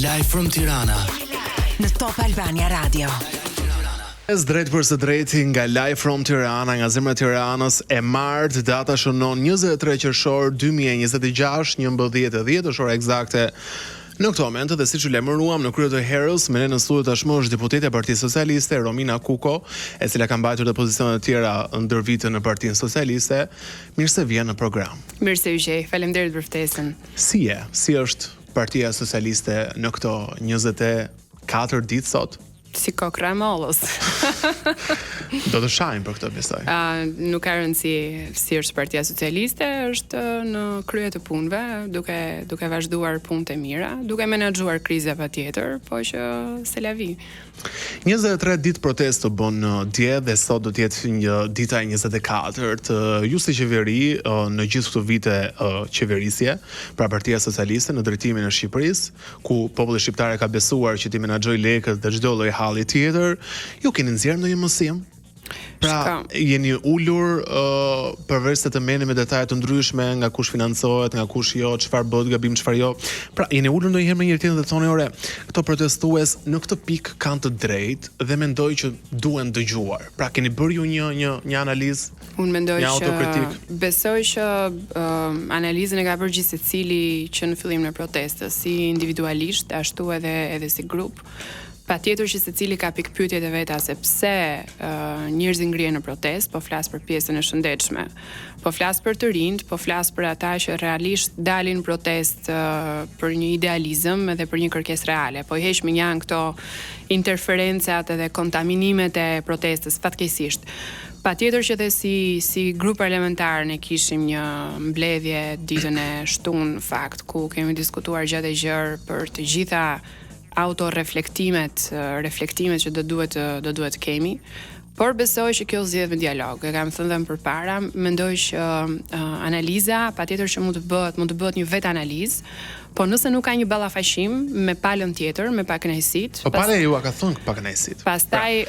Live from Tirana në Top Albania Radio. Drejt për së drejti nga Live from Tirana, nga zemra e Tiranës, e martë, data shënon 23 qershor 2026, 11:10 është ora eksakte në këtë moment, dhe siç u lajmëruam në krye të herës, me ne në studio tashmë është deputete e Partisë Socialiste Romina Kuko, e cila ka mbajtur dhe pozicione të tjera ndër vite në Partinë Socialiste. Mirë se vjen në program. Mirë se u gjej. Faleminderit për ftesën. Si është Partia Socialiste në këto 24 ditë sot? Si kokra e mollës. Do të shajmë për këtë, besoj. Nuk ka rëndësi si është Partia Socialiste, është në krye të punëve, duke vazhduar punët e mira, duke menaxhuar kriza patjetër, po që se la vi. 23 ditë protestë të bën dje dhe sot do të jetë një dita e 24-të. Ju si qeveri në gjithë këto vite qeverisje, pra Partia Socialiste në drejtimin e Shqipërisë, ku populli shqiptar ka besuar që t'i menaxhoj lekët dhe çdo lloj halli tjetër, ju keni nxjerrë ndonjë mësim? Pra, jeni ulur përveç se të merrni me detaje të ndryshme nga kush financohet, nga kush jo, çfarë bëhet gabim, çfarë jo. Pra, jeni ulur ndonjëherë me njëri tjetrin dhe thoni, "Ore, këto protestues në këtë pikë kanë të drejtë dhe mendoj që duhen dëgjuar." Pra, keni bërë ju një analizë? Unë mendoj një që autokritik? Besoj që analizën e ka bërë gjithë secili që në fillim në protestës, si individualisht, ashtu edhe si grup. Patjetër që secili ka pikpyetjet e veta se pse njerëzit ngrihen në protestë, po flas për pjesën e shëndetshme. Po flas për të rinjt, po flas për ata që realisht dalin në protestë për një idealizëm edhe për një kërkesë reale. Po i heq me janë këto interferencat edhe kontaminimet e protestës fatkeqësisht. Patjetër që dhe si grup parlamentar ne kishim një mbledhje ditën e shtunë, në fakt, ku kemi diskutuar gjatë e gjerë për të gjitha reflektimet që do duhet kemi, por besoj që kjo zgjedh me dialog. E kam thënë dhe më përpara, mendoj që analiza patjetër që mund të bëhet një vetë analizë, po nëse nuk ka një ballafaqim me palën tjetër, me pakënaqësitë. Po pala ju ka thënë pakënaqësitë. Pastaj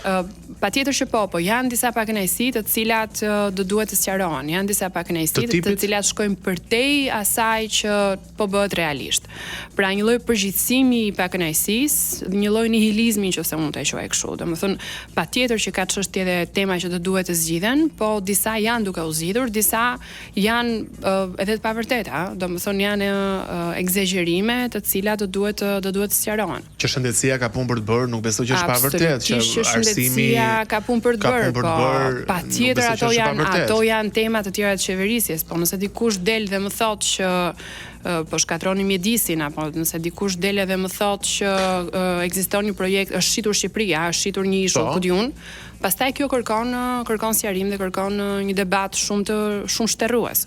patjetër që po janë disa pakënaqësi të cilat do duhet të sqarohen. Janë disa pakënaqësi të cilat shkojnë përtej asaj që po bëhet realisht. Pra një lloj përgjithësimi i pakënaqësisë, një lloj nihilizmi nëse mund ta quaj kështu. Domethënë patjetër që ka çështje dhe tema që do duhet të zgjidhen, po disa janë duke u zgjidhur, disa janë edhe të pavërteta, domethënë janë egzagjerime të cilat do duhet të sqarohen. Që shëndetësia ka punë për të bërë, nuk besoj që është pavërtet, që arsimi ka punë për të bërë, po patjetër ato janë tema të tjera të qeverisjes, po nëse dikush del dhe më thotë që po shkatroni mjedisin, apo nëse dikush del dhe më thotë që ekziston një projekt, është shitur Shqipëria, është shitur një ishull kudjun, pastaj kjo kërkon sqarim dhe kërkon një debat shumë shterrues.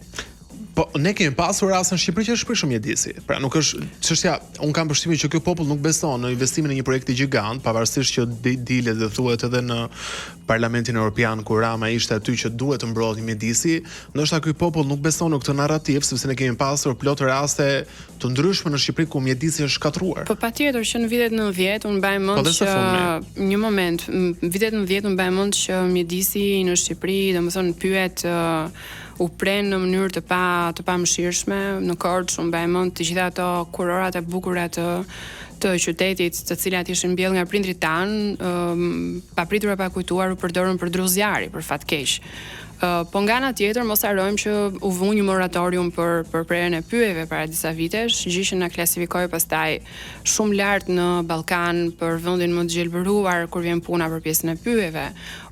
Po ne kemi pasur raste në Shqipëri që është shprehur mjedisi. Pra nuk është çështja, un kam përshtimin që ky popull nuk beson në investimin e një projekti gjigant, pavarësisht që dilet dhe thuhet edhe në Parlamentin Evropian kur Rama ishte aty që duhet të mbrohet mjedisi, ndoshta ky popull nuk beson në këtë narrativ, sepse ne kemi pasur plot raste të ndryshme në Shqipëri ku mjedisi është shkatruar. Po patjetër që në vitet 90 unë mbaj mend që një moment, në vitet 90 unë mbaj mend që mjedisi në Shqipëri, domethënë pyet u pren në mënyrë të pamëshirshme në Korçë, unë mbaj mend të gjitha ato kurorat e bukura të qytetit, të cilat ishin mbjell nga prindrit tan, papritur e pakujtuar u përdorën për dru zjarri, për fat keq. Po nga ana tjetër mos harrojmë që u vënë një moratorium për prerjen e pyjeve para disa vitesh, gjë që na klasifikoi pastaj shumë lart në Ballkan për vendin më të gjelbëruar kur vjen puna për pjesën e pyjeve.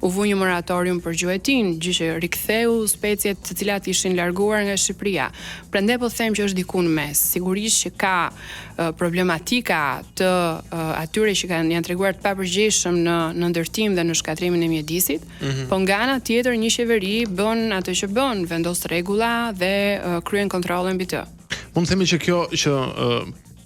U vënë një moratorium për gjuetin, gjë që riktheu speciet të cilat ishin larguar nga Shqipëria. Prandaj po them që është diku në mes. Sigurisht që ka problematika të atyre që janë treguar të papërgjegjshëm në ndërtim dhe në shkatrimin e mjedisit, po nga ana tjetër një qeveri bën atë që bën, vendos rregulla dhe kryen kontrolle mbi të. Mund të themi që kjo që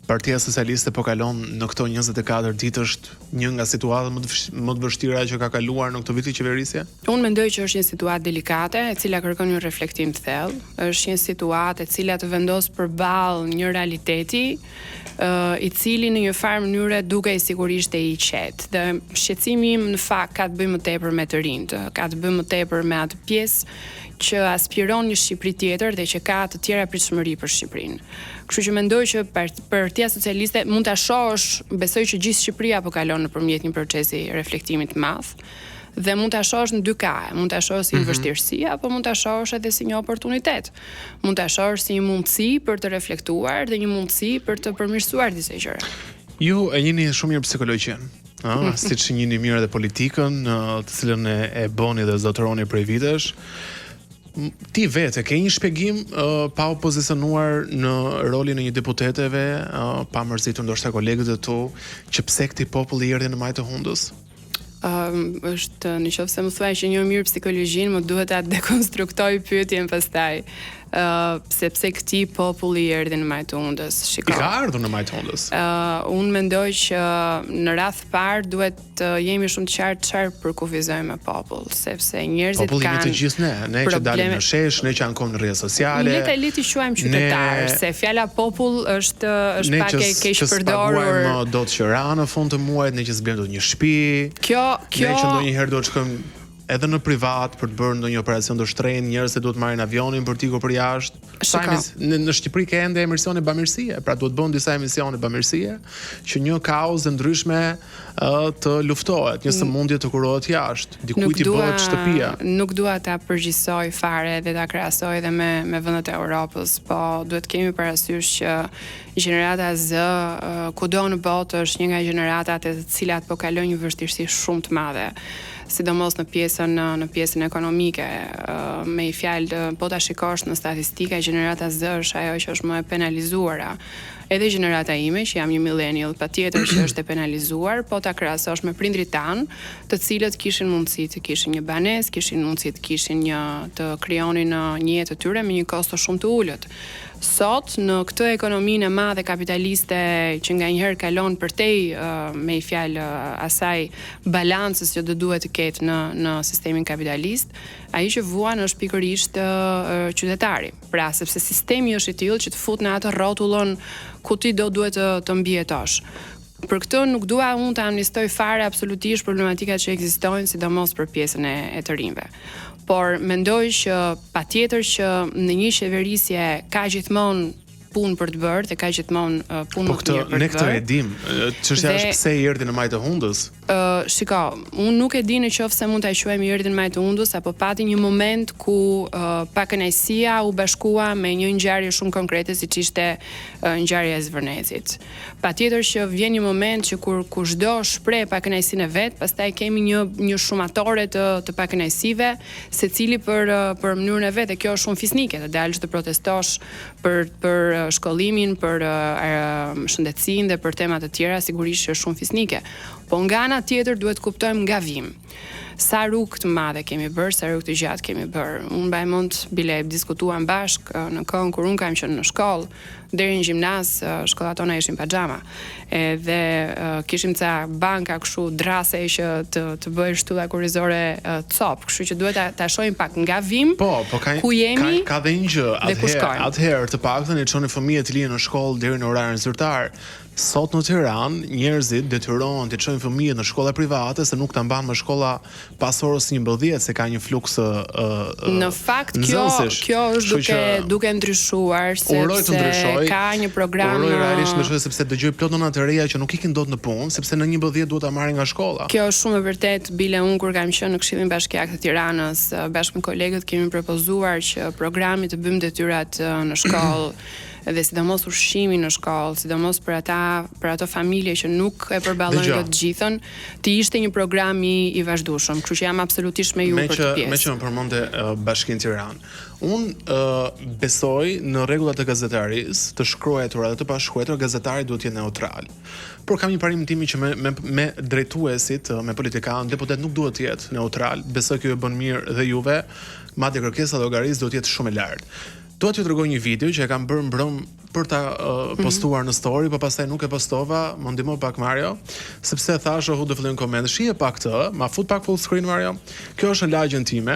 Partia Socialiste po kalon në këto 24 ditë është një nga situatat më të vështira që ka kaluar në këtë vit të qeverisje? Unë mendoj që është një situatë delikate, e cila kërkon një reflektim të thellë. Është një situatë e cila të vendos përballë një realiteti i cili në një farë mënyre dukej sigurisht e i qetë. Dhe shqetësimi im në fakt ka të bëjë më tepër me të rinjt, ka të bëjë më tepër me atë pjesë që aspiron një Shqipëri tjetër dhe që ka të tjera pritshmëri për Shqipërinë. Kështu që mendoj që për Partia Socialiste mund ta shohësh, besoj që gjithë Shqipëria po kalon nëpërmjet një procesi reflektimi të madh. Dhe mund ta shohësh në dy kahe, mund ta shohësh si një vështirësi apo mund ta shohësh edhe si një oportunitet. Mund ta shohësh si një mundësi për të reflektuar dhe një mundësi për të përmirësuar disa gjëra. Ju e njihni shumë mirë psikologjin. Siç njihni mirë edhe politikën, të cilën e bëni dhe zotëroni prej vitesh. Ti vetë ke një shpjegim pa u pozicionuar në rolin e një deputeteve, pa mërzitur ndoshta kolegët e tu, që pse këtij populli erdhi në majtë të hundës? Është nëse më thuaj që një mirë psikologjin, më duhet ta dekonstruktoj pyetjen pastaj. Sepse këtij populli erdhi në majtë të hundës. I ka ardhur në majtë të hundës. Unë mendoj që në radh parë duhet të jemi shumë të qartë çfarë përkufizojmë me popull, sepse njerëzit populli kanë të gjithë ne që dalim në shesh, ne që ankom në rrjete sociale. Ne të liti quajmë qytetar, se fjala popull është pak e keq përdorur. Ne që do të qira në fund të muajit, ne që zblen do një shtëpi. Kjo ne që ndonjëherë do të shkojmë edhe në privat për të bërë ndonjë operacion të shtrenjtë, njerëzit duhet marrin avionin për të ikur për jashtë. Në Shqipëri ka ende emisione bamirësie, pra duhet bën disa emisione bamirësie që një kauzë ndryshme të luftohet, një sëmundje të kurohet jashtë, dikujt i bëhet shtëpia. Nuk dua ta përgjigjsoj fare dhe ta krahasoj edhe me vendet e Europës, po duhet kemi parasysh që gjenerata Z kudo në botë është një nga gjeneratat e të cilat po kalojnë një vështirësi shumë të madhe, sidomos në pjesën ekonomike. Me i fjalë, po ta shikosh në statistika, gjenerata Z është ajo që është më e penalizuara. Edhe gjenerata ime, që jam një millennial, patjetër që është e penalizuar, po ta krahasosh me prindrit tan, të cilët kishin mundësi të kishin një banesë, kishin mundësi të krijonin një jetë të tyre me një kosto shumë të ulët. Sot në këtë ekonominë e madhe kapitaliste që nganjëherë kalon përtej me i fjalë asaj balancës që do duhet të ketë në sistemin kapitalist, ai që vuan është pikërisht qytetari. Pra, sepse sistemi është i tillë që të fut në atë rrotullon ku ti do duhet të mbijetosh. Për këtë nuk dua unë të amnistoj fare absolutisht problematikat që ekzistojnë, sidomos për pjesën e të rinjve. Por mendoj që patjetër që në një qeverisje ka gjithmonë punë për të bërë dhe ka gjithmonë punë më të mirë për të bërë. Ne këtë e dim, çështja është pse i erdhi në majtë të hundës. Shiko, unë nuk e di nëse mund ta quajmë i erdhi në majtë të hundës apo pati një moment ku pakënaqësia u bashkua me një ngjarje shumë konkrete siç ishte ngjarja e Zvërnecit. Patjetër që vjen një moment që kur kushdo shpreh pakënaqësinë e vet, pastaj kemi një shumatore të pakënaqësive, secili për mënyrën e vet, dhe kjo është shumë fisnike, të dalësh të protestosh për shkollimin, për shëndetësinë dhe për tema të tjera, sigurisht është shumë fisnike. Po nga ana tjetër duhet kuptojmë gavim. Sa rrugë të madhe kemi bërë, sa rrugë të gjatë kemi bërë. Unë mbaj mend bile diskutuam bashkë në kohën kur unë kam qenë në shkollë, deri në gjimnaz, shkollat tona ishin pajama. Edhe kishim ca banka kështu drase që të bëjë shtylla kurrizore cop, kështu që duhet ta shohim pak ngavim. Po ku jemi. Ka dhe një gjë, atëherë të paktën e çonin fëmijët të linë në shkollë deri në orarin zyrtar. Sot në Tiranë njerëzit detyrohen të çojnë fëmijët në shkolla private se nuk ta mban më shkolla pas orës 11 se ka një fluks në fakt kjo është duke ndryshuar, sepse ka një program realisht ndryshoi sepse dëgjoj plot nëna të reja që nuk ikin dot në punë sepse në 11 duhet ta marrin nga shkolla. Kjo është shumë e vërtet. Bile unë kur kam qenë në Këshillin Bashkiak të Tiranës, bashkë me kolegët kemi propozuar që programi të bëjmë detyrat në shkollë dhe sidomos ushqimi në shkollë, sidomos për ato familje që nuk e përballojnë të gjithën, të ishte një program i vazhdueshëm. Kështu që jam absolutisht me ju për të pjesë. Me që më përmendë Bashkinë Tiranë. Unë besoj në rregullat e gazetarisë, të shkruar dhe të pashkruar, gazetari duhet të jetë neutral. Por kam një parim timi që me drejtuesit, me politikanë, deputet nuk duhet të jetë neutral. Besoj që ju bën mirë dhe juve, madje kërkesa llogarisë duhet të jetë shumë e lartë. Dua t'ju tregoj një video që e kam bërë mbrëm për ta postuar në story, po pastaj nuk e postova, më ndihmo pak Mario, sepse thash do fillojnë komente. Shije pak këtë, ma fut pak full screen Mario. Kjo është në lagjen time,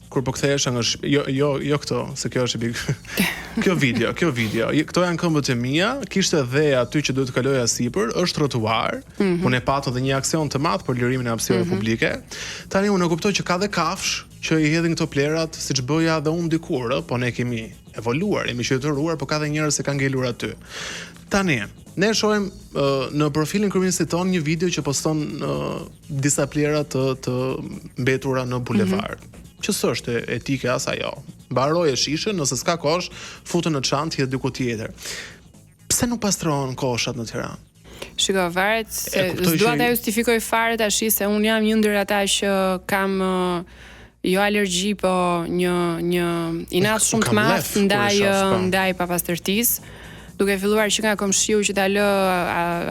kur po kthehesh nga jo këto, se kjo është kjo video. Këto janë këmbët e mia, kishte dhe aty që duhet të kaloja sipër, është trotuar. Unë e pata dhe një aksion të madh për lirimin e hapësirave publike. Tani unë e kuptoj që ka dhe kafsh që i hedhin këto plerat, siç bëja dhe unë dikur, po ne kemi evoluar, jemi qytetëruar, po ka dhe njerëz që kanë ngelur aty. Tani, ne shohim në profilin kryeministit ton një video që poston disa plera të mbetura në bulevard. Që s'është etike as ajo. Mbaroje shishën, nëse s'ka kosh, futën në çantë diku tjetër. Pse nuk pastrohen koshat në Tiranë? Shiko, varet se s'dua ta justifikoj fare tash se un jam një ndër ata që kam jo alergji, po një inat shumë të madh ndaj papastërtisë. Duke filluar që nga komshiu që ta lë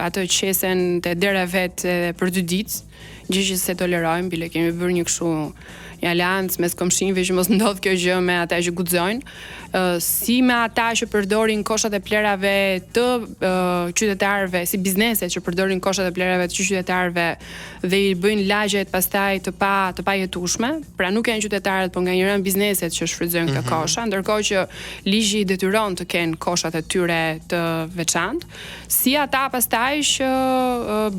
atë qesen te dera vet për 2 ditë, gjë që se tolerojmë, bile kemi bërë një kështu jalancë mes komshinjve që mos ndodh kjo gjë me ata që guxojnë, si me ata që përdorin koshat e plerave të qytetarëve, si bizneset që përdorin koshat e plerave të qytetarëve dhe i bëjnë lagjet pastaj të pajetueshme, pra nuk janë qytetarët, por nganjëherë bizneset që shfrytëzojnë këto kosha, ndërkohë që ligji i detyron të kenë koshat e tyre të veçantë, si ata pastaj që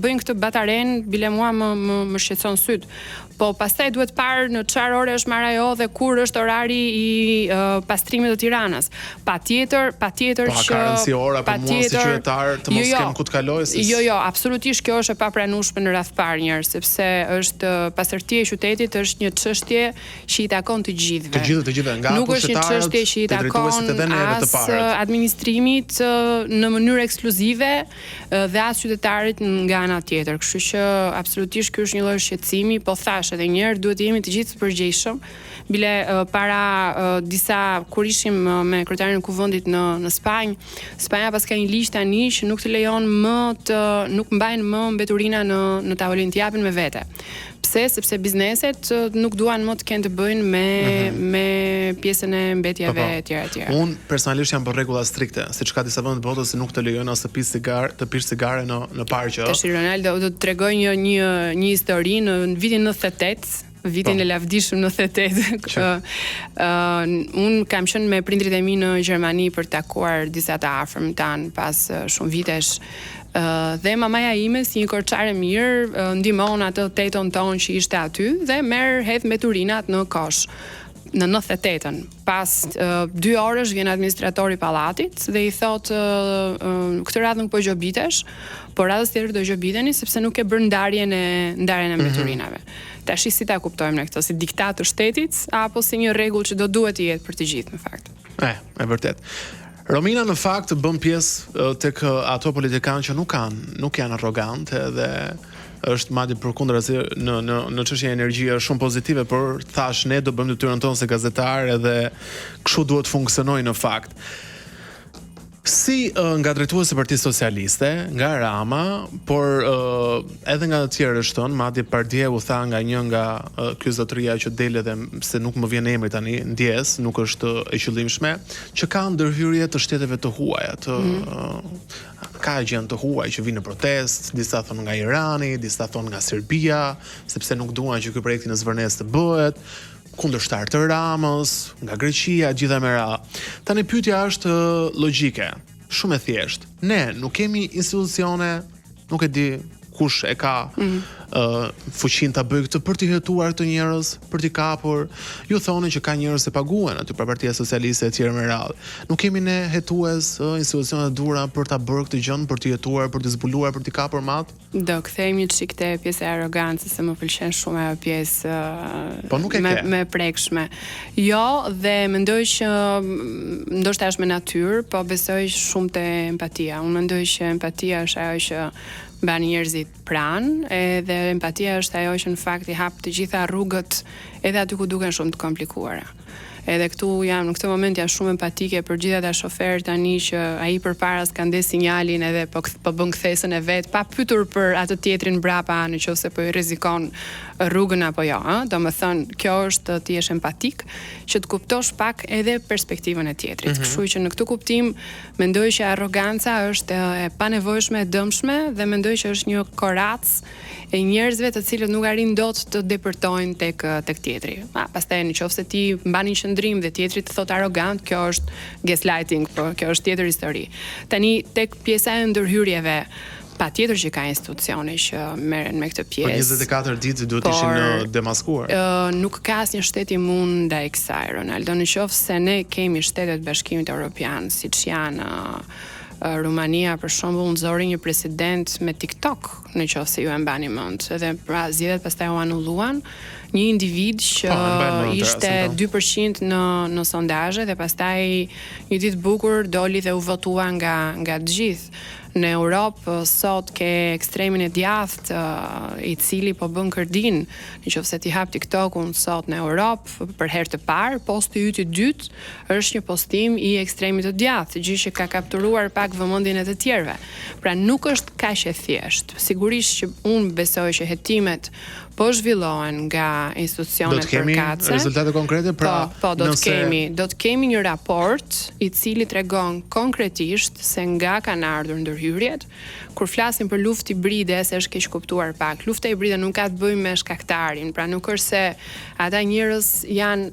bëjnë këtë bataren, bile mua më shqetëson syt. Po pastaj duhet parë në çfarë ore është marrë ajo dhe kur është orari i pastrimit të Tiranës. Patjetër që ka rëndësi ora për mua si qytetar të mos kem ku të kaloj. Jo, absolutisht kjo është e papranueshme në radh parë njerëz, sepse është pastërtia e qytetit është një çështje që i takon të gjithëve. Të gjithëve, nga nuk është një çështje që i takon as administrimit në mënyrë ekskluzive dhe as qytetarit nga ana tjetër. Kështu që absolutisht ky është një lloj shqetësimi, po thash edhe një herë duhet jemi të gjithë të përgjegjshëm. Bile para kur ishim me kryetarin e kuvendit në Spanjë, Spanja pas ka një ligj tani që nuk të lejon nuk mbajnë më mbeturina në tavolinë, të japin me vete. Pse? Sepse bizneset nuk duan më të kenë të bëjnë me pjesën e mbetjeve etj. Unë personalisht jam për rregulla strikte, siç ka disa vende të botës se nuk të lejojnë as të pish sigare në parqe. Tash Ronaldo do të tregoj një histori në vitin 98. Vitin e lavdishëm në 88. Unë kam qenë me prindrit e mi në Gjermani për të takuar disa të afërm tan pas shumë vitesh. Dhe mamaja ime si një korçare mirë ndihmon atë teton ton që ishte aty dhe hedh mbeturinat në kosh. Në 98-ën, pas 2 orësh vjen administratori i pallatit dhe i thotë këtë radhë nuk po gjobitesh, por radhës tjetër do gjobiteni sepse nuk e bën ndarjen e mbeturinave. Tash si ta kuptojmë ne këtë, si diktat të shtetit apo si një rregull që do duhet të jetë për të gjithë në fakt? E vërtet. Romina në fakt bën pjesë tek ato politikanë që nuk janë arrogante dhe është madje përkundrazi në çështjen e energjisë shumë pozitive, por thash ne do bëjmë detyrën tonë se gazetarë dhe kështu duhet funksionojë në fakt. Si nga drejtuesi i Partisë Socialiste, nga Rama, por edhe nga të tjerë tonë, madje Pardje u tha nga një nga ky zotëria që del edhe se nuk më vjen emri tani, ndjes, nuk është e qëllimshme, që ka ndërhyrje të shteteve të huaja, ka gjën të huaj që vinë në protest, disa thonë nga Irani, disa thonë nga Serbia, sepse nuk duan që ky projekti në Zvërnes të bëhet, kundërshtar të Ramës, nga Greqia, gjitha me radhë. Tani pyetja është logjike, shumë e thjeshtë. Ne nuk kemi institucione, nuk e di kush e ka fuqinë ta bëjë këtë për të hetuar këto njerëz, për t'i kapur. Ju thoni që ka njerëz që paguhen aty për Partia Socialiste e tjerë me radhë. Nuk kemi ne hetues institucione të dhura për ta bërë këtë gjë, për t'i hetuar, për t'i zbuluar, për t'i kapur mat? Do kthehemi çik te pjesa e arrogancës, se më pëlqen shumë ajo pjesë me prekshme. Jo, dhe mendoj që ndoshta është me natyrë, po besoj shumë te empatia. Unë mendoj që empatia është ajo që mban njerëzit pranë, edhe empatia është ajo që në fakt i hap të gjitha rrugët edhe aty ku duken shumë të komplikuara. Edhe në këtë moment jam shumë empatike për gjithë ata shoferë tani që ai përpara s'ka ndes sinjalin edhe po bën kthesën e vet pa pyetur për atë tjetrin mbrapa nëse po i rrezikon rrugën apo jo, Domethënë kjo është të jesh empatik, që të kuptosh pak edhe perspektivën e tjetrit. Kështu që në këtë kuptim mendoj që arroganca është e panevojshme, e dëmshme dhe mendoj që është një korac e njerëzve të cilët nuk arrin dot të depërtojnë tek tjetri. Pastaj nëse ti mban një qendrim dhe tjetri të thot arrogant, kjo është gaslighting, po kjo është tjetër histori. Tani tek pjesa e ndërhyrjeve, patjetër që ka institucione që merren me këtë pjesë. Për 24 ditë duhet ishin demaskuar. Nuk ka asnjë shtet imund ndaj kësaj, Ronaldo. Nëse ne kemi Shtetet Bashkimit Evropian, siç janë Rumania për shembull nxori një president me TikTok, nëse ju e mbani mend. Edhe pra zgjedhjet pastaj u anulluan. Një individ që ishte 2% në sondazhe dhe pastaj një ditë bukur doli dhe u votua nga të gjithë. Në Europë sot ke ekstremin e djathtë I cili po bën kërdin. Nëse ti hap TikTok-un sot në Europë për herë të parë, posti yt I dytë është një postim I ekstremit të djathtë, gjë që ka kapturuar pak vëmendjen e të tjerëve. Pra nuk është kaq e thjeshtë. Sigurisht që unë besoj që hetimet po zhvillohen nga institucionet përkatëse. Do të kemi rezultate konkrete, pra do të kemi një raport I cili tregon konkretisht se nga kanë ardhur ndërhyrjet. Kur flasim për luftë hibride, se është keq kuptuar pak. Lufta hibride nuk ka të bëjë me shkaktarin, pra nuk është se ata njerëz janë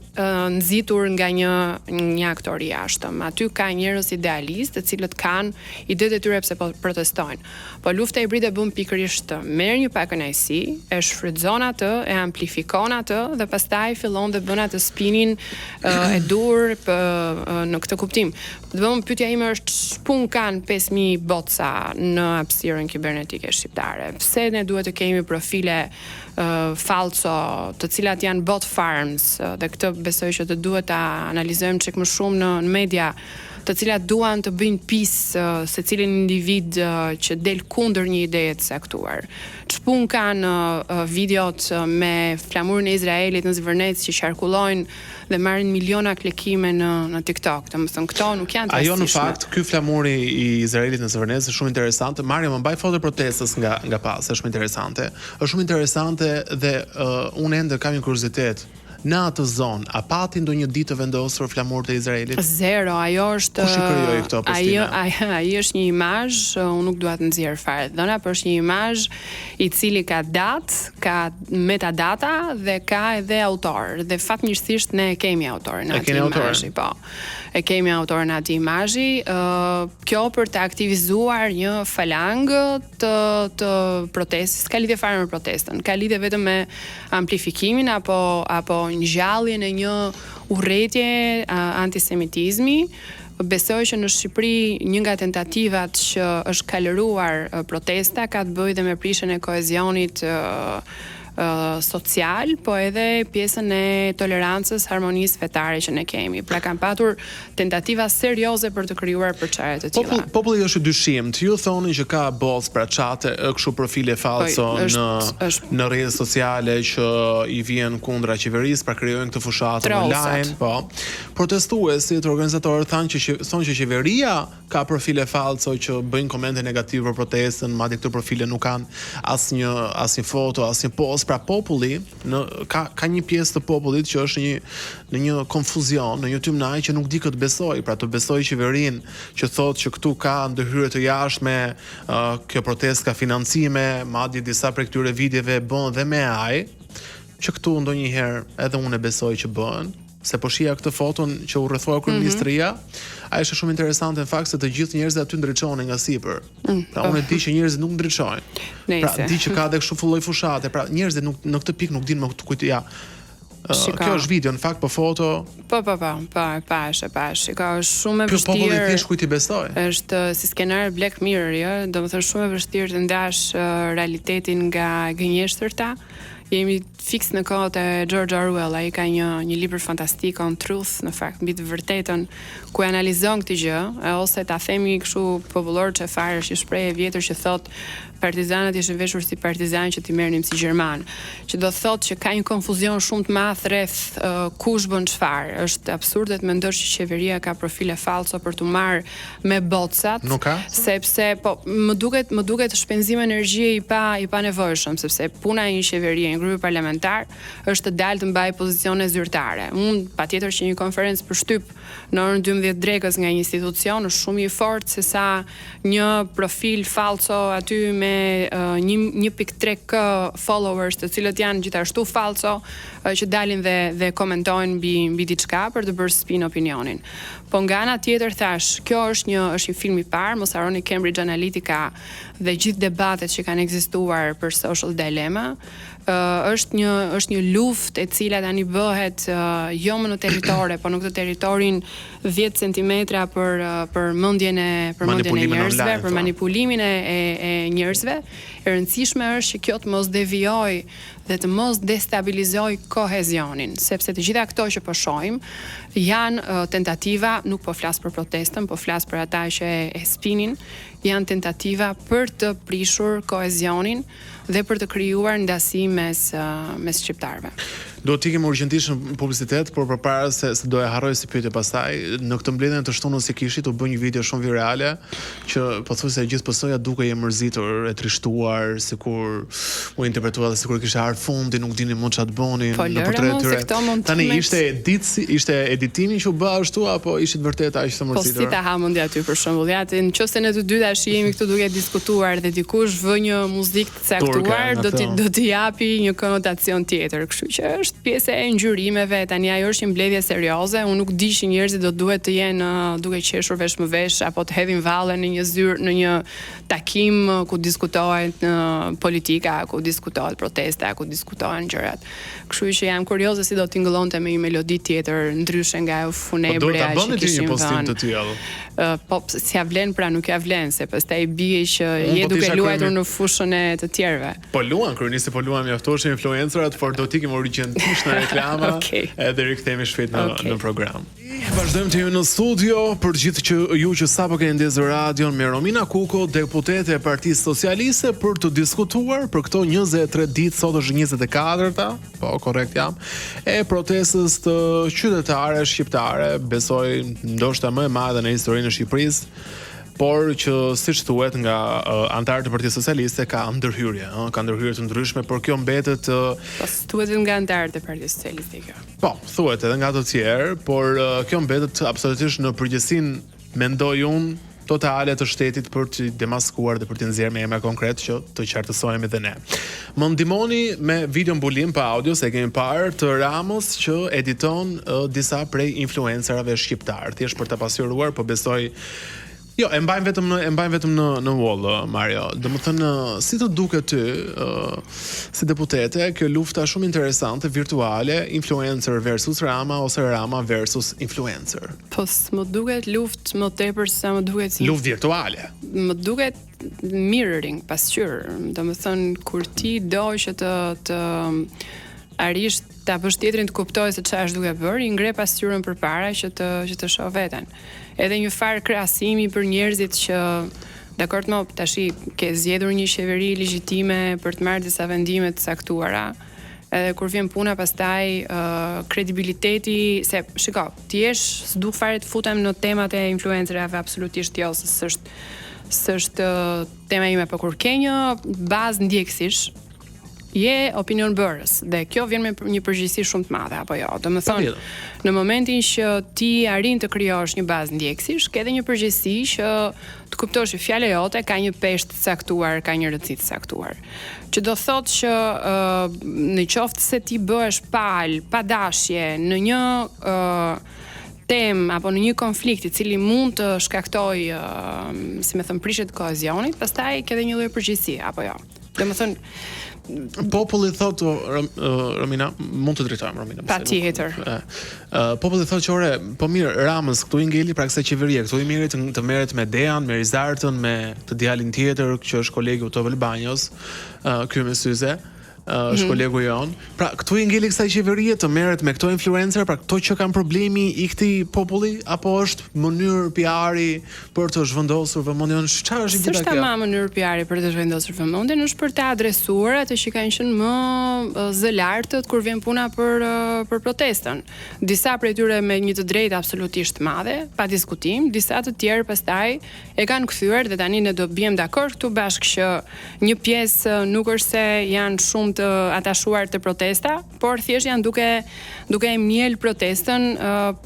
nxitur nga një aktor I jashtëm. Aty ka njerëz idealistë, të cilët kanë idetë e tyre pse po protestojnë. Po lufta hibride bën pikërisht merr një pakënaqësi, e shfrytëzon atë, e amplifikon atë dhe pastaj fillon dhe bën atë spinin e dur në këtë kuptim. Do të them pyetja ime është pun kanë 5000 boca në hapësirën kibernetike shqiptare. Pse ne duhet të kemi profile falso, të cilat janë bot farms, dhe këtë besoj që të duhet ta analizojmë çik më shumë në media, të cilat duan të bëjnë pisë secilin individ që del kundër një ideje të saktuar. Çpun kanë videot me flamurin e Izraelit në Zvërnec që qarkullojnë dhe marrin miliona klikime në TikTok. Domethënë këto nuk janë të rastishme. Ajo në fakt, ky flamuri I Izraelit në Zvërnec është shumë interesante. Marja më mbaj foto protestës nga pas, është shumë interesante. Është shumë interesante dhe unë ende kam një kuriozitet. Në atë zonë, a pati ndonjë ditë të vendosur flamurët e Izraelit? Zero, ajo është. Kush I krijoi këto postime? Ai është një imazh, unë nuk dua të nxjerr fare dhëna, por është një imazh I cili ka datë, ka metadata dhe ka edhe autor. Dhe fatmirësisht ne kemi autorin aty imazhi, po. E kemi autorin aty imazhi, kjo për të aktivizuar një falangë të protestës, ka lidhje fare me protestën, ka lidhje vetëm me amplifikimin apo ngjalljen e një urrëtie antisemitizmi. Besoj që në Shqipëri një nga tentativat që është kaloruar protesta ka të bëjë dhe me prishjen e kohezionit social, po edhe pjesën e tolerancës, harmonisë fetare që ne kemi. Pra kanë patur tentativa serioze për të krijuar përçarje të tilla. Populli është dyshim. Ju thoni që ka bots pra çate, kështu profile falso në rrjetet sociale që I vjen kundra qeverisë, pra krijojnë këtë fushatë online, po. Protestuesit, organizatorët thonë që qeveria ka profile falso që bëjnë komente negative për protestën, madje këto profile nuk kanë asnjë foto, asnjë post. Pra populli ka një pjesë të popullit që është në një konfuzion, në një tymnaj që nuk di këtë besoj, pra të besoj qeverinë që thotë që këtu ka ndërhyrje të jashtme, kjo protestë ka financime, madje disa prej këtyre videove bën dhe me AI, që këtu ndonjëherë edhe unë e besoj që bën. Se po shija këtë foton që u rrethua kryeministria, ai është shumë interesante në fakt se të gjithë njerëzit aty ndriçohen nga sipër. Pra unë e di që njerëzit nuk ndriçojnë. Pra di që ka edhe kështu lloj fushate, pra njerëzit nuk në këtë pikë nuk dinë më kujt ja. Kjo është video në fakt, po foto. Po, është shumë e vështirë. Ky populli thjesht kujt I besoj. Është si skenar Black Mirror, jo, domethënë shumë e vështirë të ndash realitetin nga gënjeshtërta. Jemi fiks në kohët e George Orwell, ai ka një libër fantastik on truth, në fakt, mbi të vërtetën, ku e analizon këtë gjë, ose ta themi kështu popullor çfarë është një shprehje e vjetër që thot partizanët ishin veshur si partizanë që t'i merrnim si gjerman, që do thotë që ka një konfuzion shumë të madh rreth kush bën çfarë. Është absurde të mendosh që qeveria ka profile falso për t'u marrë me bocat, nuk ka? Sepse po më duket shpenzim energjie I pa nevojshëm, sepse puna e një qeverie, një grupi parlamentar është të dalë të mbajë pozicione zyrtare. Unë patjetër që një konferencë për shtyp në orën 12 drekës nga një institucion është shumë I fortë se sa një profil falso aty me 1.3k followers, të cilët janë gjithashtu falso, që dalin dhe komentojnë mbi diçka për të bërë spin opinionin. Po nga ana tjetër thash, kjo është një film i parë, mos harroni Cambridge Analytica dhe gjithë debatet që kanë ekzistuar për social dilemma. Është një luftë e cila tani bëhet jo më në territore, po në këtë territorin 10 cm për mendjen e njerëzve, për manipulimin e njerëzve. E rëndësishme është që kjo të mos devijojë dhe të mos destabilizoj kohezionin, sepse të gjitha këto që po shohim janë tentativa, nuk po flas për protestën, po flas për ata që e spinin, janë tentativa për të prishur kohezionin dhe për të krijuar ndasi mes shqiptarëve. Do të ikim urgjentisht në publicitet, por përpara se do e harroj si pyetje pastaj, në këtë mbledhjen të shtunës së Kishit u bë një video shumë virale që pothuajse gjithë PS-ja dukej e mërzitur, e trishtuar, sikur u interpretua dhe sikur kishte ardhur fundi, nuk dinin më çfarë të bënin në portretin e tyre. Tani ishte editimi që u bë ashtu apo ishit vërtet aq të mërzitur? Po si ta ha mendja aty për shembull, nëse ne të dy tash jemi këtu duke diskutuar dhe dikush vë një muzikë të caktuar, do t'i japi një konotacion tjetër, kështu që është pjesë e ngjyrimeve. Tani ajo është një mbledhje serioze. Unë nuk di që njerëzit do duhet të jenë duke qeshur vesh më vesh apo të hedhin valle në një zyrë, në një takim ku diskutohet politika, ku diskutohet protesta, ku diskutohen gjërat. Kështu që jam kurioze si do t'ingëllonte me një melodi tjetër ndryshe nga ajo funebrea që kishim vënë. Po si ja vlen, pra nuk ja vlen, se pastaj bie që je duke luajtur në fushën e të tjerëve. Po luan, kryenisht po luan mjaftoshin influencerat, por do t'ikim urgjentisht në reklama edhe rikthehemi shpejt në program. Vazhdojmë të jemi në studio për gjithë ju që sapo keni ndezur radion me Romina Kuko, deputete e Partisë Socialiste, për të diskutuar për këto 23 ditë, sot është 24-ta, po korrekt jam, e protestës të qytetare shqiptare, besoj ndoshta më e madhe në historinë e Shqipërisë, por që siç thuhet nga anëtarët e Partisë Socialiste ka ndërhyrje të ndryshme, por kjo mbetet thuhet nga anëtarët e Partisë Socialiste kjo. Po, thuhet edhe nga të tjerë, por kjo mbetet absolutisht në përgjegjësinë, mendoj unë, totale të shtetit për të demaskuar dhe për të nxjerrë me emra konkret që të qartësohemi edhe ne. Më ndihmoni me video mbulim pa audio, se kemi parë të Ramos që editon disa prej influencerave shqiptar. Thjesht për ta pasuruar, po besoj jo, e mbajmë vetëm në wall, Mario. Domethënë, si të duket ty, si deputete, kjo lufta shumë interesante, virtuale, influencer versus Rama, ose Rama versus influencer? Po, më duket luftë më tepër se më duket si luftë virtuale. Më duket mirroring, pasqyrë. Domethënë, kur ti do që të arish ta bësh tjetrin të kuptojë se çfarë është duke bërë, i ngre pasqyrën përpara që të shoh veten. Edhe një farë krahasimi për njerëzit që dakord më tashi ke zgjedhur një qeveri legjitime për të marrë disa vendime të caktuara. Edhe kur vjen puna pastaj kredibiliteti, se shiko, ti s'du fare të futem në temat e influencerave, absolutisht jo, se s'është tema ime, por kur ke një bazë ndjekësish, je opinion bërës dhe kjo vjen me një përgjegjësi shumë të madhe apo jo. Domethënë, në momentin që ti arrin të krijosh një bazë ndjekësish, ke edhe një përgjegjësi që të kuptosh që fjala jote ka një peshë të caktuar, ka një rëndësi të caktuar. Që do thotë që në qoftë se ti bëhesh pa dashje në një temë apo në një konflikt i cili mund të shkaktojë, si më thon, prishje të kohezionit, pastaj ke edhe një lloj përgjegjësie apo jo. Domethënë, populli thotë, Romina, mund të drejtojmë, Romina. Patjetër. Populli thotë që ore, po mirë, Ramës këtu i ngeli pra kësaj qeverie, këtu i merret të merret me Dejan, me Rizartën, me të djalin tjetër që është kolegu Tovel Banjos, ky me syze. është kolegu jon. Pra, këtu i ngeli kësaj qeverie të merret me këto influencer, pra këto që kanë problemi i këtij populli, apo është mënyrë PR-i për të zhvendosur vëmendjen? Çfarë është gjitha kjo? S'është ama mënyrë PR-i për të zhvendosur vëmendjen, është për të adresuar atë që kanë qenë më zë lartët kur vjen puna për protestën. Disa prej tyre me një të drejtë absolutisht madhe, pa diskutim, disa të tjerë pastaj e kanë kthyer dhe tani ne do bëjmë dakord këtu bashkë që një pjesë nuk është se janë shumë të atashuar të protesta, por thjesht janë duke miel protestën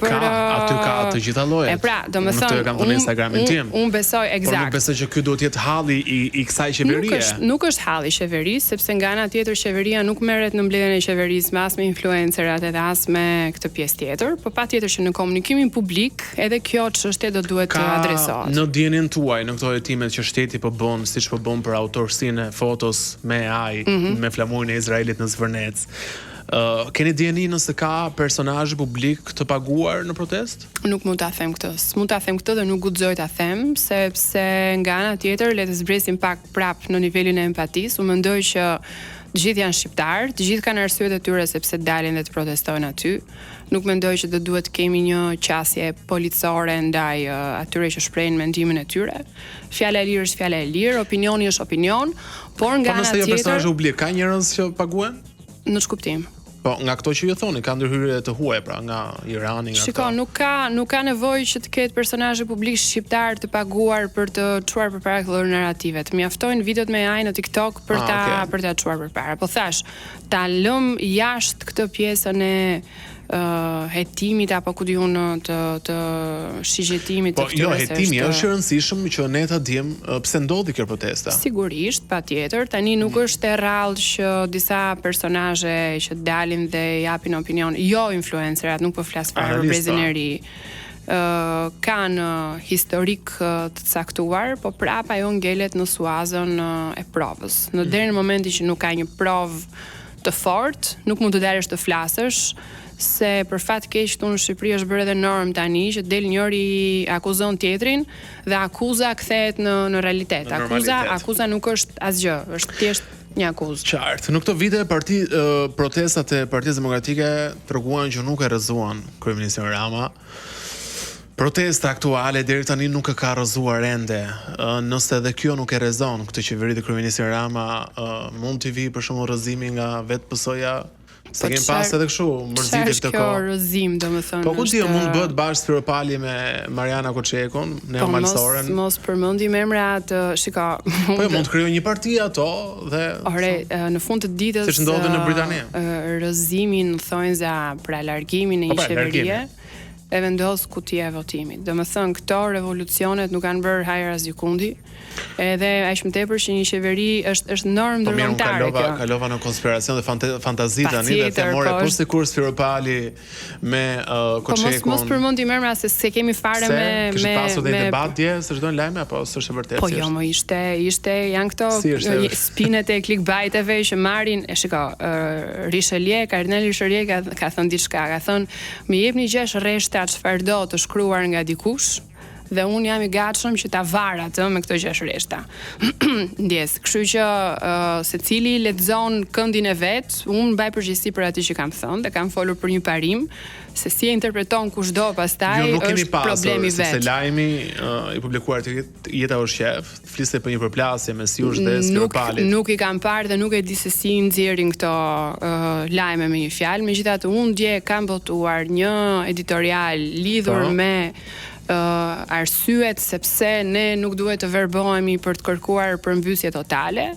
për aty ka të gjitha llojet. Pra, domethënë unë kam në Instagramin tim. Unë besoj eksakt. Por nuk besoj që ky duhet të jetë halli i kësaj qeverie. Nuk është halli i qeverisë, sepse nga ana tjetër qeveria nuk merret në mbledhjen e qeverisë me as me influencerat edhe as me këtë pjesë tjetër, por patjetër që në komunikimin publik edhe kjo çështje do duhet të adresohet. Në dijenin tuaj, në këto hetimet që shteti po bën, siç po bën për autorsinë e fotos me AI, me flamurin e Izraelit në Zvërnec. Keni dieni nëse ka personazh publik të paguar në protest? Nuk mund ta them këtë. S'mund ta them këtë dhe nuk guxoj ta them, sepse nga ana tjetër le të zbresim pak prap në nivelin e empatisë. Unë mendoj që të gjithë janë shqiptarë, të gjithë kanë arsyet e tyre sepse dalin dhe të protestojnë aty. Nuk mendoj që do duhet kemi një qasje policore ndaj atyre që shprehin mendimin e tyre. Fjala e lirë është fjala e lirë, opinioni është opinion, por nga ana tjetër. Po nëse personazh publik ka njerëz që paguhen? Në ç'kuptim? Po, nga këto që ju thoni, ka ndërhyrje të huaj, pra, nga Irani, nga Shiko, nuk ka nevojë që të ketë personazhe publik shqiptar të paguar për të çuar përpara këtyre narrativet. Mjaftojnë videot me AI në TikTok për ta çuar përpara. Po thash, ta lëm jashtë këtë pjesën e hetimit apo ku diun të shigjetimit të këtyre. Po, jo, hetimi është i rëndësishëm që ne ta dimë pse ndodhi kjo protesta. Sigurisht, patjetër. Tani nuk është e rrallë që disa personazhe që dalin dhe japin opinion, jo influencerat, nuk po flas fare për brezin e ri. Kanë historik të caktuar, po prapa ajo ngelet në suazën e provës. Në deri në momentin që nuk ka një provë të fortë, nuk mund të dalësh të flasësh, se për fat keq këtu në Shqipëri është bërë edhe norm tani që del njëri akuzon tjetrin dhe akuza kthehet në realitet. Akuza nuk është asgjë, është thjesht një akuzë. Qartë. Në këto vite protestat e Partisë Demokratike treguan që nuk e rrëzuan kryeministin Rama. Protesta aktuale deri tani nuk e ka rrëzuar ende. Nëse edhe kjo nuk e rrezon këtë qeveri të kryeministit Rama, mund të vi për shembull rrëzimi nga vetë PS-ja. Se kemi pas edhe kështu mërzitje të kjo rrëzim, domethënë. Po ku di mund të bëhet bashkë Spiropali me Mariana Koçekun, Neo Malsoren. Mos përmendim emrat, shiko. Po mund të krijojë një parti ato dhe në fund të ditës siç ndodhi në Britani. Rrëzimin thonë za për largimin e një qeverie e vendos kutia e votimit. Domethënë këto revolucionet nuk kanë bërë hajër as gjikundi. Edhe aq më tepër që një qeveri është normë ndërkombëtare kjo. Kalova në konspiracion dhe fantazi tani dhe themore po sikur Spiropali me Koçekun. Po mos përmendim emra se kemi fare me kishte pasur dhe debat dje, s'është dhënë lajme apo s'është e vërtetë? Po jo, më ishte janë këto spinet e clickbaiteve që marrin, shiko, Richelieu, Kardinali Richelieu ka thënë diçka, ka thënë më jepni 6 rreshta çfarë do të shkruar nga dikush dhe unë jam i gatshëm që ta var atë me këto 6 rreshta. Ndjes, kështu që secili lexon këndin e vet, unë mbaj përgjegjësi për atë që kam thënë dhe kam folur për një parim, se si e interpreton kushdo pastaj është problemi vet. Se lajmi i publikuar te Jeta o shef, fliste për një përplasje mes jush dhe Spiropalit. Nuk i kam parë dhe nuk e di se si nxjerrin këto lajme me një fjalë. Megjithatë unë dje kam botuar një editorial lidhur me arsyet sepse ne nuk duhet të verbohemi për të kërkuar përmbysje totale.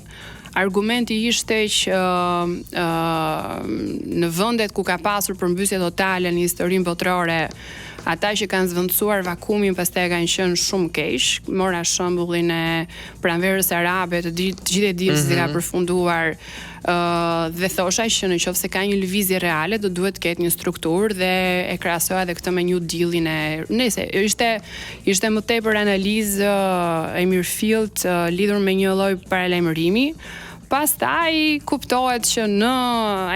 Argumenti ishte që në vendet ku ka pasur përmbysje totale në historinë botërore, ata që kanë zvendësuar vakumin pastaj kanë qenë shumë keq. Mora shembullin e pranverës arabe, të gjithë e dinë se ka përfunduar dhe thosha që nëse ka një lëvizje reale do duhet të ketë një strukturë dhe e krahasoja edhe këtë me New Deal-in e nëse ishte më tepër analizë e mirëfillt lidhur me një lloj paralajmërimi. Pastaj kuptohet që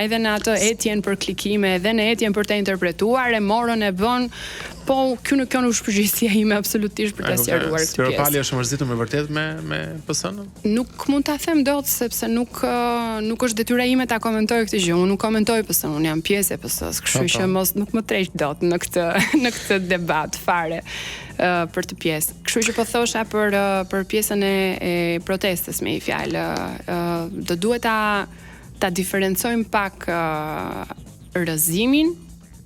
edhe në atë etjen për klikime edhe në etjen për të interpretuar e morën e bën, po kjo nuk është përgjegjësia ime absolutisht për ta sqaruar këtë pjesë. Spiropali është mërzitur me vërtet me PS-n? Nuk mund ta them dot sepse nuk është detyra ime ta komentoj këtë gjë. Unë nuk komentoj PS-n, unë jam pjesë e PS-s, kështu që nuk më treq dot në këtë debat fare për të pjesë. Kështu që po thosha për pjesën e protestës me një fjalë, do duhet ta diferencojmë pak rrëzimin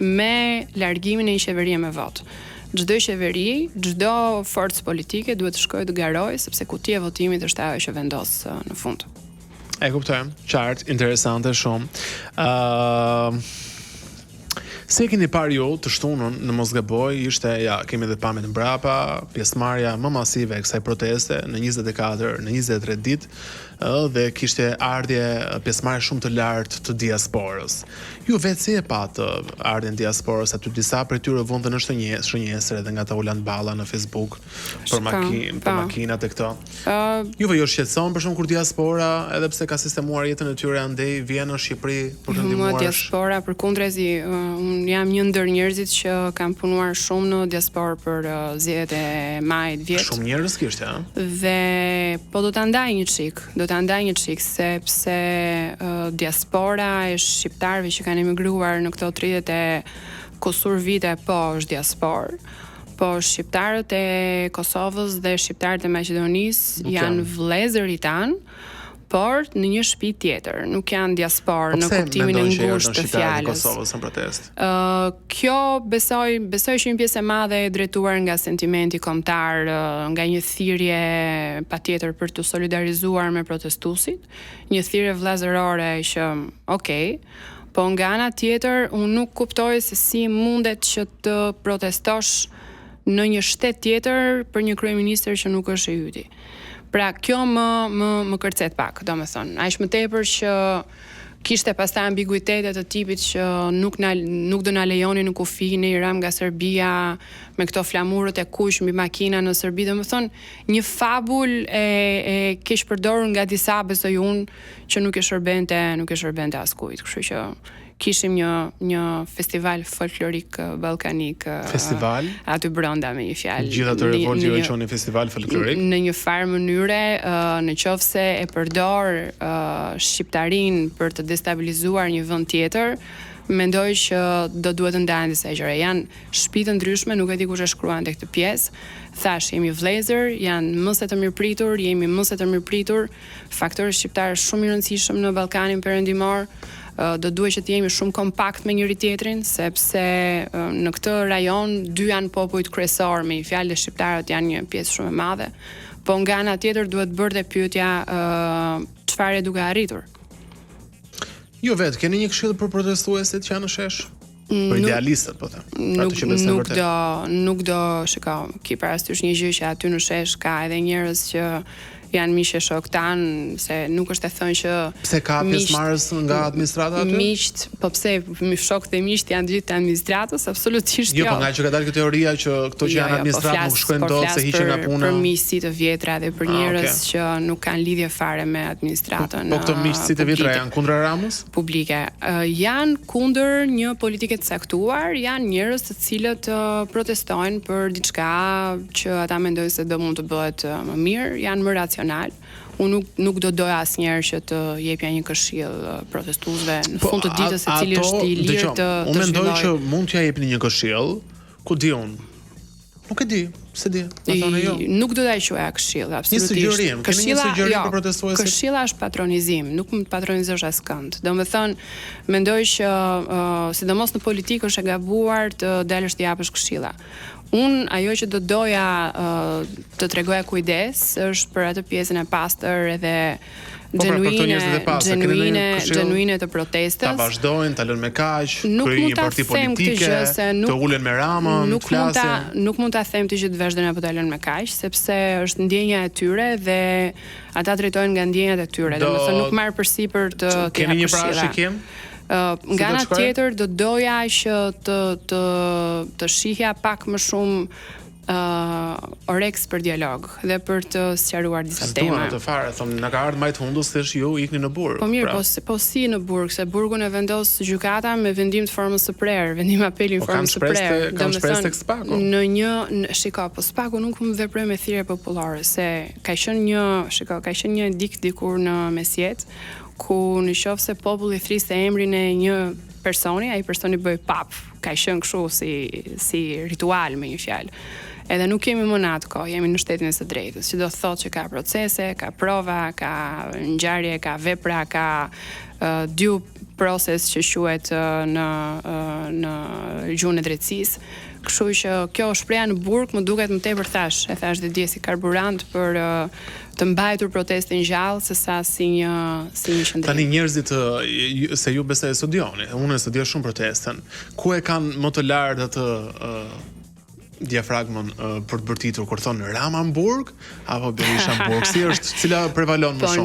me largimin e një qeverie me votë. Çdo qeveri, çdo forcë politike duhet të shkojë të garojë sepse kutia e votimit është ajo që vendos në fund. E kuptoj, qartë, interesante shumë. Si e keni parë ju të shtunën në mos gaboj, ishte kemi dhe pamjet mbrapa, pjesëmarrja më masive e kësaj proteste në 24, në 23 ditë, dhe kishte ardhje pjesëmarrje shumë të lartë të diasporës. Ju vetë si e patë ardhjen diasporës, aty disa prej tyre vëndën në shënjesër edhe nga ta u lanë balla në Facebook për makinat e këto. Juve ju shqetëson për shumë kur diaspora, edhe pse ka sistemuar jetën e tyre andej vjen në Shqipëri për të ndihmuar. Diaspora përkundrezi, jam një ndër njerëzit që kam punuar shumë në diasporë për zgjedhjet e majit vjet. Shumë njerëz kishte, ha? Dhe po do ta ndaj një çik sepse diaspora e shqiptarëve që kanë emigruar në këto 30 e kusur vite është diasporë. Po shqiptarët e Kosovës dhe shqiptarët e Maqedonisë janë vëllezërit tanë, por në një shtëpi tjetër, nuk janë diasporë në kuptimin e ngushtë të fjalës. Kosovës në protestë? Kjo besoj që një pjesë e madhe e drejtuar nga sentimenti kombëtar, nga një thirrje patjetër për të solidarizuar me protestuesit, një thirrje vëllazërore që, po nga ana tjetër unë nuk kuptoj se si mundet që të protestosh në një shtet tjetër për një kryeministër që nuk është e yti. Pra, kjo më kërcet pak, do me thonë. Aq më tepër që kishte pastaj ambiguitetet të tipit që nuk do na lejoni në kufi në Iran nga Serbia me këto flamurët e kuq mbi makina në Serbi, do me thonë një fabul e keq përdorur nga disa, besoj unë, që nuk e shërbente askujt. Kështu që kishim një festival folklorik ballkanik. Festival? Aty brenda me një fjalë. Gjithë ato revolti ju e quajnë festival folklorik? Në një farë mënyre, nëse e përdor shqiptarin për të destabilizuar një vend tjetër, mendoj që do duhet të ndahen disa gjëra. Janë shtëpi të ndryshme, nuk e di kush e shkruante këtë pjesë. Thash, jemi vëllezër, janë mëse të mirëpritur, jemi mëse të mirëpritur. Faktori shqiptar është shumë i rëndësishëm në Ballkanin Perëndimor. Do duhet që të jemi shumë kompakt me njëri tjetrin, sepse në këtë rajon dy janë popujt kryesor, me një fjalë shqiptarët janë një pjesë shumë e madhe. Po nga ana tjetër duhet bërë dhe pyetja çfarë duke arritur. Ju vetë keni një këshill për protestuesit që janë në shesh? Për idealistët, po them. Nuk do, shikoj, ki parasysh një gjë që aty në shesh ka edhe njerëz që janë miqë shok tan, se nuk është e thënë që pse ka pjesëmarrës nga administrata aty? Miqt, po pse shokët e miqt janë gjithë të administratës, absolutisht jo. Jo, po nga që ka dalë kjo teoria që këto që janë administratë nuk shkojnë dot se hiqen nga puna. Për miqësi të vjetra dhe për njerëz që nuk kanë lidhje fare me administratën. Po këto miqësi të vjetra janë kundër Ramës? Publike. Janë kundër një politike të caktuar, janë njerëz të cilët protestojnë për diçka që ata mendojnë se do mund të bëhet më mirë, janë më racional. Unë nuk do doja asnjëherë që të jepja një këshill protestuesve në fund të ditës se cili është i lirë të unë mendoj që mund t'ja jepni një këshill, ku di unë. Nuk e di, se di. Nuk do ta quaja këshill, absolutisht. Këshilla për protestuesit. Këshilla është patronizim, nuk mund të patronizosh askënd. Domethënë, mendoj që sidomos në politikë është e gabuar të dalësh të japësh këshilla. Ajo që do doja të tregoja kujdes është për atë pjesën e pastër edhe genuine të protestës. Ta vazhdojnë, ta lënë me kaq, kryejnë një parti politike, të ulen me Ramën, flasin. Nuk mund ta them ti që të vazhdojnë apo ta lënë me kaq, sepse është ndjenja e tyre dhe ata drejtojnë nga ndjenjat e tyre. Domethënë nuk marr përsipër të keni një parashikim? Nga ana tjetër do doja që të shihja pak më shumë oreks për dialog dhe për të sqaruar disa tema. Të fare, thonë, na ka ardhur majt hundus thjesht ju ikni në burg. Po mirë, po si në burg, se burgun e vendos gjykata me vendim të formës së prerë, vendim apeli në formën së prerë. Kam shpresë tek Spaku. Shiko, po Spaku nuk më veproi me thirrje popullore, se ka qenë një dikt dikur në mesjet, ku në qoftë se populli thriste emrin e një personi, ai personi bëj pap. Ka qenë kështu si ritual me një fjalë. Edhe nuk kemi më natë kohë, jemi në shtetin e së drejtës, që do thotë që ka procese, ka prova, ka ngjarje, ka vepra, ka due process që quhet në gjuhën e drejtësisë. Kështu që kjo shpreha në burg më duket më tepër e thash dhe dje si karburant për të mbajtur protestin gjallë sesa si një qendrim. Tani njerëzit se ju besoj e studioni, unë e studioj shumë protestën. Ku e kanë më të lartë atë diafragmën për të bërtitur kur thonë Ramamburg apo Berishamburg, si është, cila prevalon më shumë? Po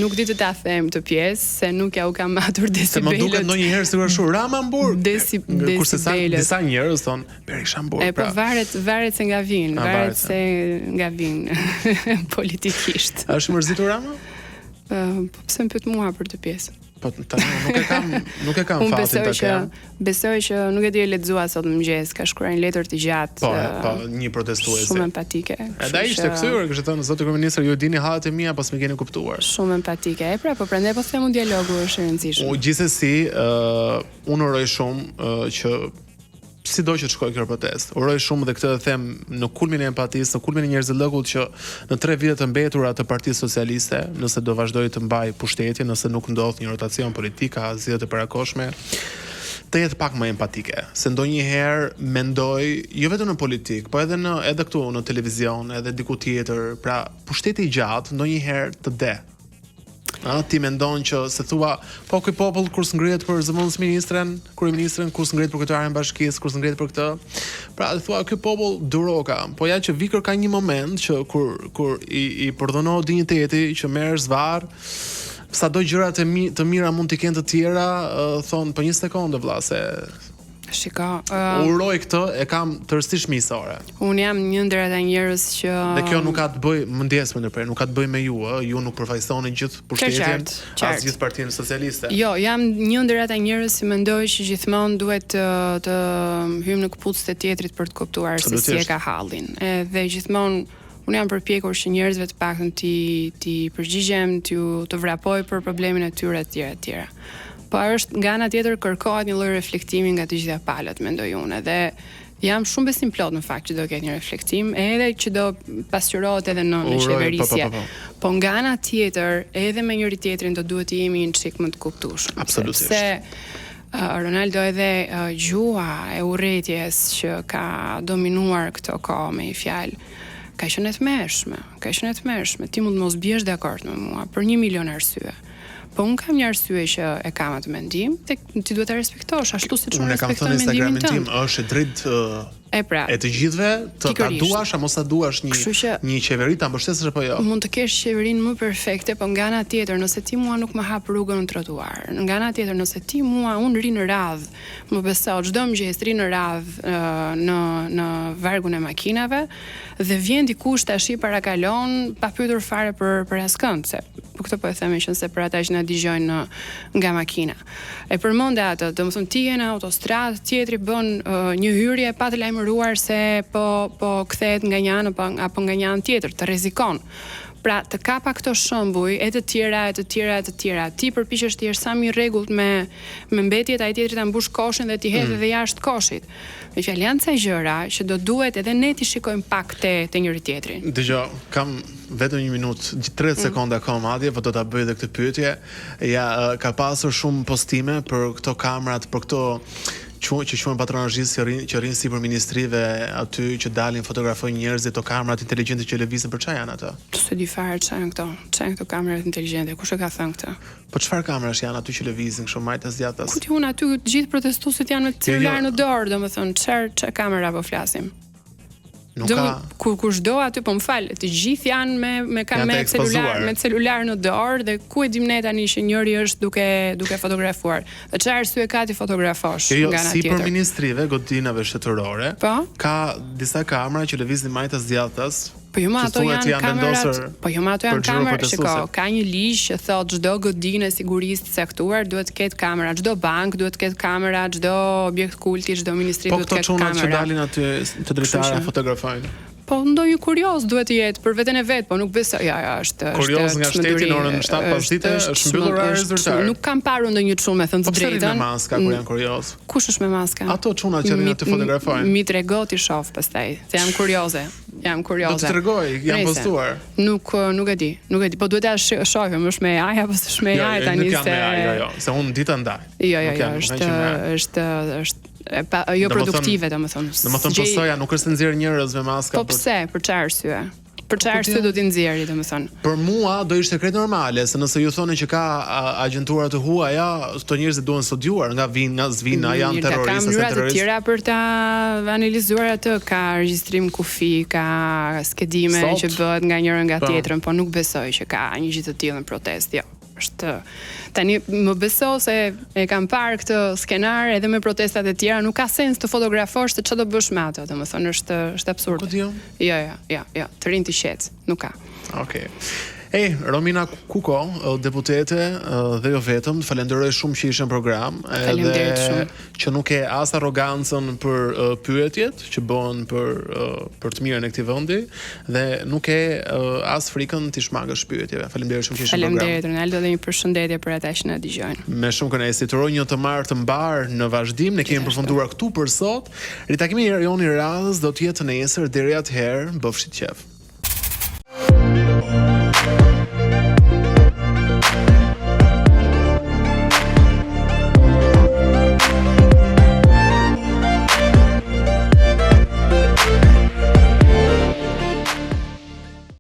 nuk di të ta them të pjesë se nuk ja u kam matur desibelët. Se më duket ndonjëherë sigurisht Ramamburg. Kurse disa njerëz thonë Berishamburg. Po varet se nga vin, politikisht. A është mërzitur Rama? Po pse më pyet mua për të pjesë? Po tani nuk e kam fatin ta kem. Besoj që nuk e di, e lexua sot mëngjes, ka shkruar një letër të gjatë. Po, një protestuese. Shumë empatike. Edhe ai ishte kthyer, kishte thënë zoti kryeminist, ju e dini hallet e mia, pas më keni kuptuar. Shumë empatike. Po prandaj po them dialogu është i rëndësishëm. Gjithsesi, unë uroj shumë që sido që të shkoj kjo protestë. Uroj shumë dhe këtë them në kulmin e empatisë, në kulmin e njerëzilëkut që në 3 vite të mbetura të Partisë Socialiste, nëse do vazhdojë të mbajë pushtetin, nëse nuk ndodh një rotacion politik, zgjedhjet e parakoshme, të jetë pak më empatike. Se ndonjëherë mendoj, jo vetëm në politik, po edhe këtu në televizion, edhe diku tjetër, pra pushteti i gjatë ndonjëherë të de. Ti mendon që se thua, po ky popull kur s'ngrihet për zëvendësministren, kryeministren, kur s'ngrihet për kryetaren e bashkisë, kur s'ngrihet për këtë. Pra thua ky popull duroka, po ja që vikër ka një moment që kur i përdhunohet dinjiteti, që merresh zvarr, sado gjërat të mira mund t'i kenë të tjera, thon po një sekondë vëlla se Shiko, uroj këtë, e kam tërësisht miqësore. Unë jam një ndër ata njerëz që dhe kjo nuk ka të bëj, më ndjes më ndërprer, nuk ka të bëj me ju, ju nuk përfaqësoni gjithë pushtetin, as gjithë Partinë Socialiste. Jo, jam një ndër ata njerëz që mendoj që gjithmonë duhet të hyjmë në këpucët e tjetrit për të kuptuar se si e ka hallin. Dhe gjithmonë unë jam përpjekur që njerëzve të paktën ti përgjigjem, të vrapoj për problemin e tyre etj. Po është nga ana tjetër kërkohet një lloj reflektimi nga të gjitha palët, mendoj unë, dhe jam shumë besim plot në fakt që do ketë një reflektim, edhe që do pasqyrohet edhe në qeverisje. Po nga ana tjetër, edhe me njëri tjetrin do duhet të jemi një çik më të kuptueshëm. Absolutisht. Se Ronaldo edhe gjua e urrëties që ka dominuar këto kohë me një fjalë, ka qenë e tmerrshme. Ti mund mos biesh dakord me mua për 1 milion arsye. Po unë kam një arsye që e kam atë mendim, ti duhet ta respektosh ashtu siç unë respektoj mendimin tënd. Unë kam thënë Instagramin tim, është drejt e të gjithëve, ta duash apo mos ta duash një qeveri, ta mbështesësh apo jo. Mund të kesh qeverinë më perfekte, po nga ana tjetër, nëse ti mua nuk më hap rrugën në trotuar, nga ana tjetër, nëse ti unë ri në radh, më beso, çdo mëngjes ri në radh në vargun e makinave, dhe vjen dikush tash i parakalon pa pyetur fare për askënd, se po këtë po e them që se për ata që na dëgjojnë nga makina. E përmendë atë, domethënë ti je në autostradë, tjetri bën një hyrje pa të lajmëruar se po kthehet nga një anë apo nga një anë tjetër, të rrezikon. Pra të kapa këto shembuj e të tjera, ti përpiqesh të jesh sa më i rregullt me mbetjet, ai tjetri ta mbush koshin dhe ti hedh edhe jashtë koshit. Me fjalë janë ca gjëra që do duhet edhe ne ti shikojmë pak te njëri tjetri. Dëgjoj, kam vetëm 1 minutë, 30 sekonda akoma madje, po do ta bëj edhe këtë pyetje. Ja, ka pasur shumë postime për këto kamerat, për këto që quhen patronazhistë që rrin sipër ministrive aty, që dalin fotografojnë njerëzit, to kamerat inteligjente që lëvizin, për çfarë janë ato? Se di fare çfarë janë këto kamerat inteligjente, kush e ka thënë këtë? Po çfarë kamerash janë aty që lëvizin kështu majtas djathtas? Ku ti unë aty të gjithë protestuesit janë me celular në dorë, domethënë çfarë kamera po flasim? Nuk ka kushdo aty, po më fal, të gjithë janë me celular në dorë, dhe ku e dim ne tani që njëri është duke fotografuar. Dhe çfarë arsye ka ti fotografosh nga ana tjetër? Si për ministrive, godinave shtetërore, ka disa kamera që lëvizin majtas djathtas. Po jo, ato janë kamerat, shiko, ka një ligj që thotë çdo godinë e sigurisë të caktuar duhet të ketë kamera, çdo bank duhet të ketë kamera, çdo objekt kulti, çdo ministri duhet të ketë kamera. Po këto çunat që dalin aty të drejtarë fotografojnë. Po ndonjë kurioz duhet të jetë për veten e vet, po nuk besoj, është kurioz nga shteti në orën 7 pasdite, është mbyllur orari zyrtar. Nuk kam parë ndonjë çun, me thënë të drejtën. Po me maska kur janë kurioz. Kush është me maska? Ato çunat që rrin aty fotografojnë. Mi trego ti shoh pastaj, se jam kurioze. Do të tregoj, jam postuar. Nuk e di. Po duhet ta shohim, është me AI apo s'është me AI tani se. Jo, se unë dita ndaj. Jo, jo produktive, domethënë. Domethënë po soja nuk është nxjerr njerëz me maska. Po pse? Për çfarë arsye? Për çfarë arsye do t'i nxjerrë, domethënë? Për mua do ishte krejt normale, se nëse ju thonë që ka agjentura të huaja, këto njerëz duhen studiuar, nga zvina, janë terroristë, ka mënyra të tjera për ta analizuar atë, ka regjistrim kufi, ka skedime që bëhet nga njëra nga tjetrën, po nuk besoj që ka një gjë të tillë në protestë, jo. Tani më beso se e kam parë këtë skenar edhe me protestat e tjera, nuk ka sens të fotografosh se çfarë do bësh me ato, domethënë është absurd. Jo, të rinë të qetë, nuk ka. Okej. Romina Kuko, deputete dhe jo vetëm, falenderoj shumë që ishe në program, edhe që nuk e as arrogancën për pyetjet që bëhen për të mirën e këtij vendi dhe nuk e as frikën të shmangësh pyetjeve. Faleminderit shumë që ishe në program. Faleminderit Ronaldo dhe një përshëndetje për ata që na dëgjojnë. Me shumë kënaqësi, të uroj një të marrë të mbar në vazhdim. Ne kemi përfunduar këtu për sot. Ritakimi i Joni Radhës do të jetë nesër, deri atëherë, bëfshit qef.